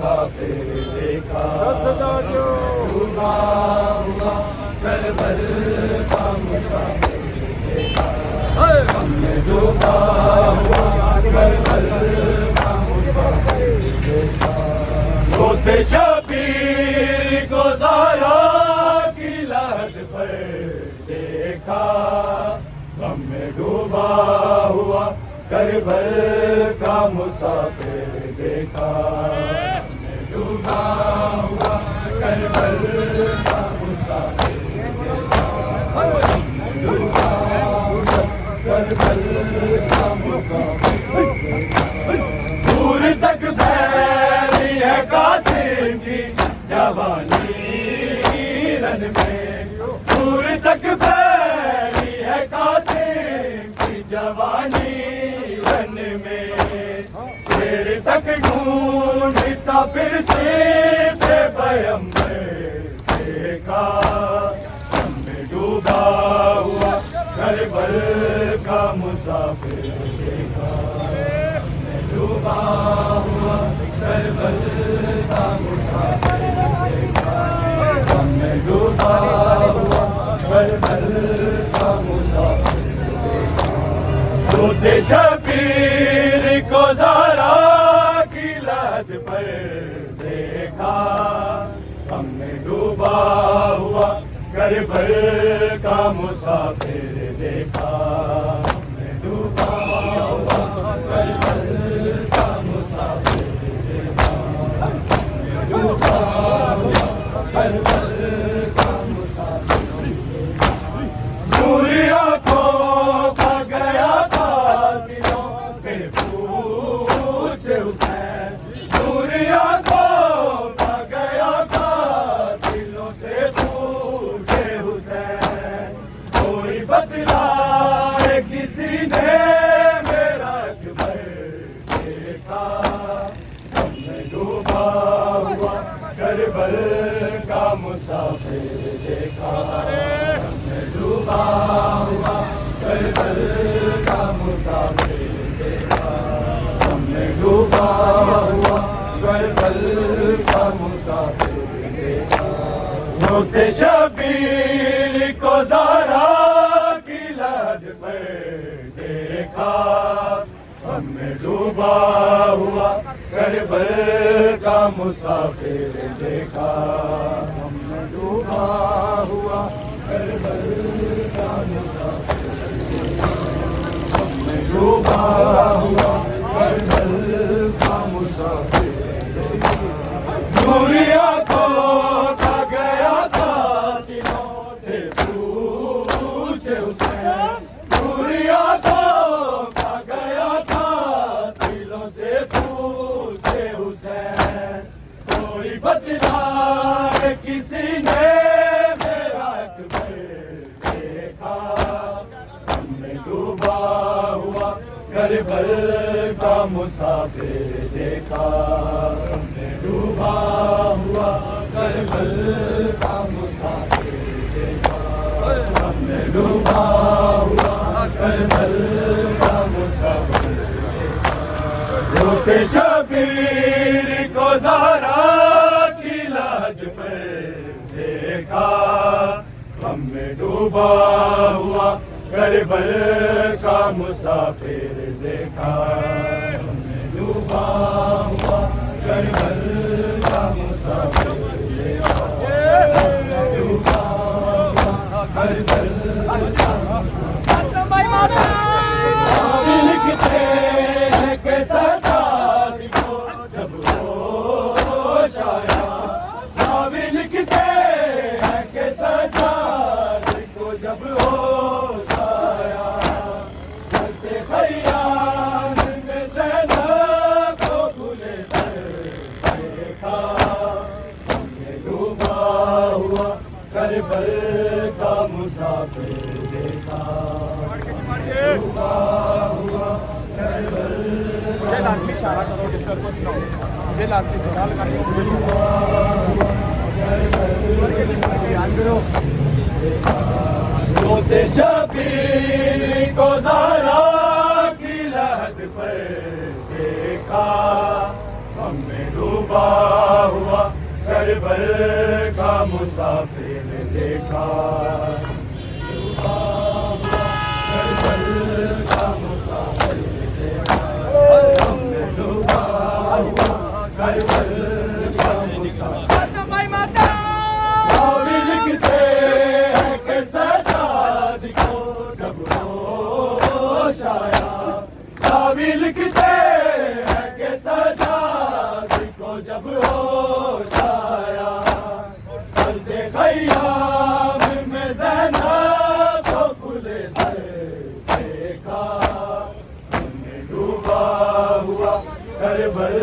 مسافر دیکھا، ڈوبا ہوا کربل کا مسافر دیکھا، ہم نے ڈوبا ہوا کربل کا مسافر دیکھا، روتے شبیر کو زہرا کی لہد پر دیکھا، غم میں ڈوبا ہوا کربل کا مسافر دیکھا، ہم نے ڈوبا ہوا کربل کا مسافر دیکھا، ہم نے ڈوبا ہوا کربل کا مسافر دیکھا، دور تک بھیلی ہے قاسم کی جوانی رن میں، دور تک بھیلی ہے قاسم کی جوانی رن میں، دیر تک ڈھونڈتا پھر سے پیغمبر دیکھا، ہم نے ڈوبا ہوا کربل کا مسافر دیکھا، ہم نے ڈوبا ہوا کربل کا مسافر دیکھا، ہم نے ڈوبا ہوا کربل کا مسافر دیکھا، روتے شبیر کو زہرا کی لہد پر دیکھا، ہم نے ڈوبا ہوا کربل کا مسافر دیکھا، ہم نے ڈوبا ہوا کربل کا مسافر دیکھا، ہم نے ڈوبا ہوا کربل کا مسافر دیکھا، نوری آنکھوں کا گیا تھا دلوں سے پوچھے حسین، نوری آنکھوں کا گیا تھا دلوں سے پوچھے حسین، کوئی بتلائے کسی نے میرا اکبر دیکھا، ہم نے ڈوبا ہوا کربل کا مسافر دیکھا، ہم نے ڈوبا ہوا کربل کا مسافر دیکھا، ہم نے ڈوبا ہوا کربل کا مسافر دیکھا، روتے شبیر کو زہرا کی لہد پر دیکھا، ہم نے ڈوبا ہوا کربل کا مسافر دیکھا، ہم نے ڈوبا ہوا کربل کا مسافر دیکھا، ہم نے ڈوبا ہوا کربل کا مسافر دیکھا، نوری آنکھوں کا گیا تھا دلوں سے پوچھے حسین، نوری آنکھوں کا گیا تھا دلوں سے پوچھے حسین، کوئی بتلائے کسی نے میرا اکبر دیکھا، ہم نے ڈوبا ہوا کربل کا مسافر دیکھا، ہم نے ڈوبا ہوا کربل کا مسافر دیکھا، ہم نے ڈوبا ہوا کربل کا مسافر دیکھا، روتے شبیر کو زہرا کی لہد پر دیکھا، ہم نے ڈوبا ہوا کربل کا مسافر دیکھا، ہم نے ڈوبا ہوا کربل کا مسافر دیکھا، ہم نے ڈوبا ہوا کربل کا مسافر، لکھتے ہیں کہ سرکار کو جب ہوش آیا، راوی لکھتے ہیں کہ سرکار کو جب ہوش آیا، چلتے خیال میں زینب کو کھلے سر دیکھا، ہم نے ڈوبا ہوا کربل کا مسافر دیکھا، ڈوبا ہوا کربل کا روتے شبیر کو زہرا کی لہد پر دیکھا، ہم نے ڈوبا ڈوبا ہوا کربل کا مسافر دیکھا ڈوبا ہوا کربل کا مسافر دیکھا ہم نے ڈوبا ہوا کربل کا مسافر بھی لکھتے ہیں کہ سجاد کو جب ہوش آیا بھی لکھتے ہیں کہ سجاد کو جب ہوش آیا چلتے خیام میں زینب کو کھلے سر دیکھا ہم نے ڈوبا ہوا کربل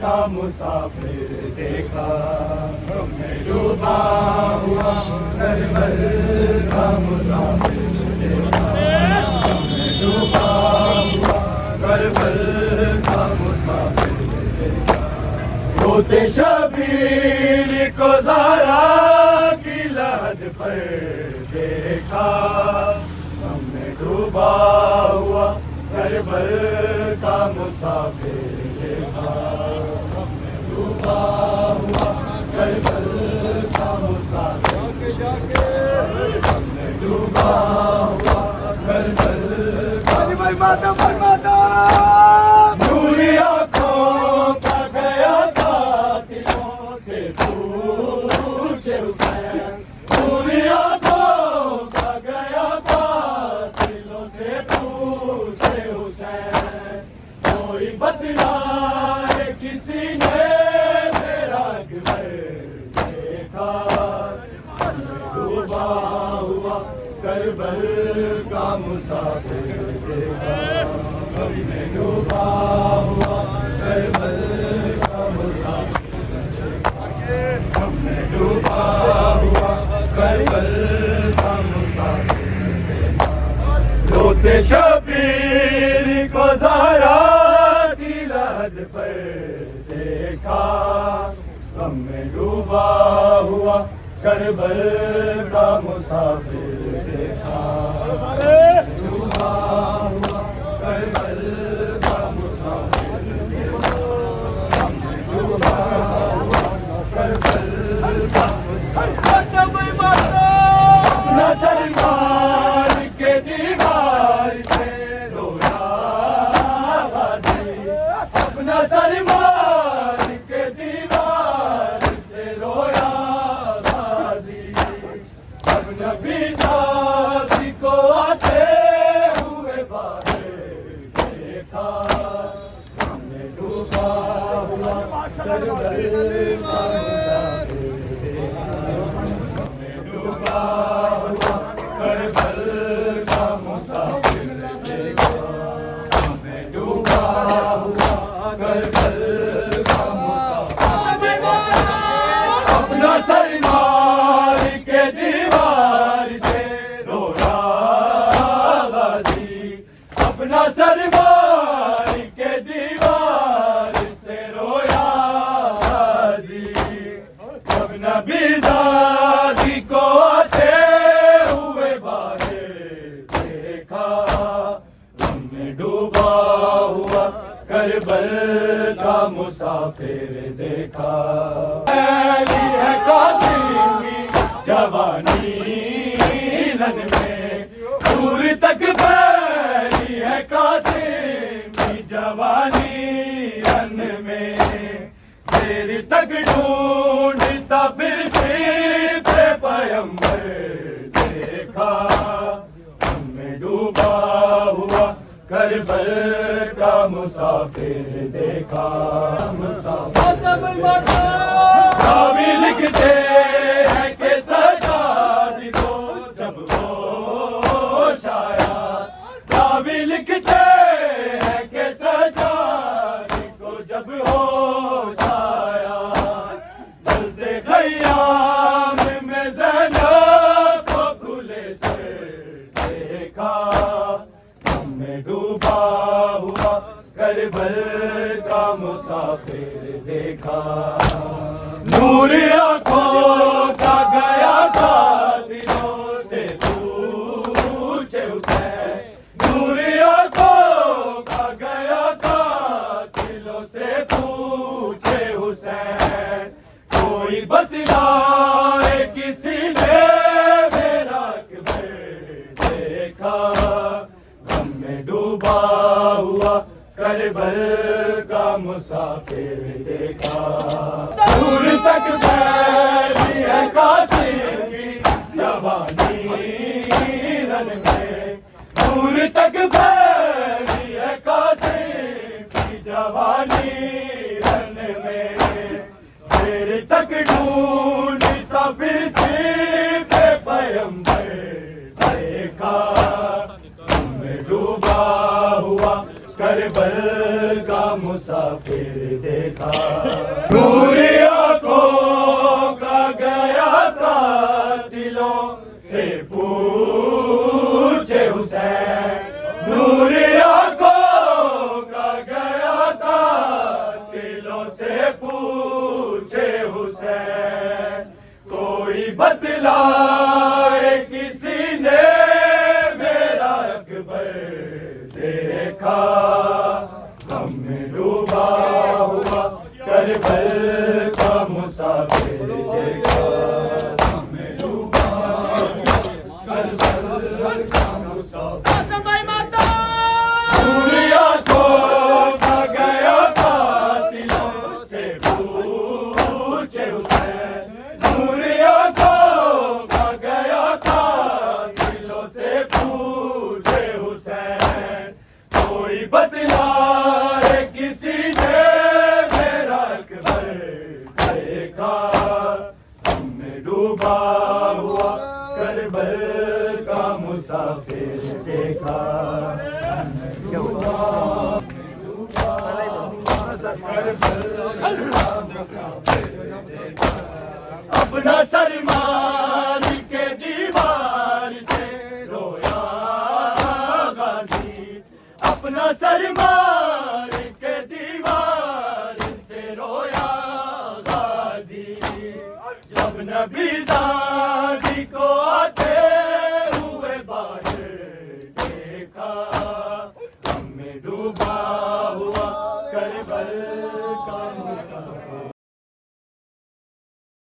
کا مسافر دیکھا ہم نے ڈوبا ہوا کربل کا مسافر دیکھا ہم نے ڈوبا ہوا کربل کا مسافر دیکھا روتے شبیر کو زہرا کی لحد پر دیکھا ہم نے ڈوبا ہوا کربل کا مسافر دیکھا ہم نے ڈوبا ہوا کربل کا مسافر ہم نے ڈوبا ہوا کربل نوری آنکھوں کا گیا تھا دلوں سے پوچھے حسین نوری آنکھوں کا گیا تھا دلوں سے پوچھے حسین کوئی بدلائے کسی نے میرا گھر دیکھا ڈوبا ہوا کربل کا مسافر دیکھا ہم نے ڈوبا ہوا کربل کا مسافر دیکھا ہم نے ڈوبا ہوا کربل کا مسافر دیکھا روتے شبیر کو زہرا کی لحد پر دیکھا ہم نے ڈوبا ہوا کربل کا مسافر دیکھا ڈوبا ہوا کربل کا مسافر دیکھا ہم نے ڈوبا ہوا کربل کا مسافر اپنا سر مار کے دیوار سے رویا غازی اپنا سر مار کے دیوار سے رویا نبی ذاتی کو آتے ہوئے باہر دیکھا ہم نے ڈوبا ہوا کربل کا مسافر دیکھا ہم نے ڈوبا ہوا کربل کا مسافر دیکھا ہم نے ڈوبا ہوا کربل کا مسافر اپنا سر مار کے دیوار سے رویا غازی اپنا سر مار کے دیوار سے رویا غازی جب نبی زادی کو آتے ہوئے باہر دیکھا ہم نے ڈوبا ہوا کربل کا مسافر دیکھا پہلی ہے قاسمی جوانی رن میں دور تک پھیلی ہے قاسمی جوانی رن میں دیر تک ڈھونڈتا پھر صرف پیمبر دیکھا ہم نے ڈوبا ہوا کربل کا مسافر دیکھا بھی لکھتے ہیں کہ سجاد کو جب ہوش آیا بھی لکھتے ہیں کہ سجاد کو جب ہوش آیا چلتے خیام میں زینب کو کھلے سے دیکھا ہم نے ڈوبا ہوا کربل کا مسافر دیکھا نور آنکھوں کا گیا تھا دلوں سے پوچھے حسین نور آنکھوں کا گیا تھا دلوں سے پوچھے حسین کربل کا مسافر دیکھا، دور تک پھیلی ہے قاسم کی جوانی رن میں، دور تک پھیلی ہے قاسم کی جوانی رن میں، دیر تک ڈھونڈتا پھر سیب پیمبر دیکھا، میں ڈوبا ہوا کربل کا مسافر دیکھا، نوری آنکھوں کا گیا قاتلوں سے پوچھے حسین، نوری آنکھوں کا گیا قاتلوں سے پوچھے حسین، کوئی بتلائے کسی نے میرا اکبر دیکھا، ہم میں ڈوبا ہوا کربل کا مسافر دیکھا، ہم میں ڈوبا ہوا کربل کا مسافر، نوری آنکھوں کا گیا قاتلوں سے پوچھے حسین، نوری آنکھوں کا گیا قاتلوں سے پوچھے حسین، کوئی بتلائے کسی نے میرا اکبر دیکھا، ہم میں ڈوبا ہوا کربل کا مسافر دیکھا، ہم میں ڈوبا کربل کا مسافر دیکھا، اپنا سر مار کے دیوار سے رویا غازی، اپنا سر مار کے دیوار سے رویا غازی، جب نبی زادی کو آتے ہوئے باہر دیکھا، ہم میں ڈوبا ہوا کربل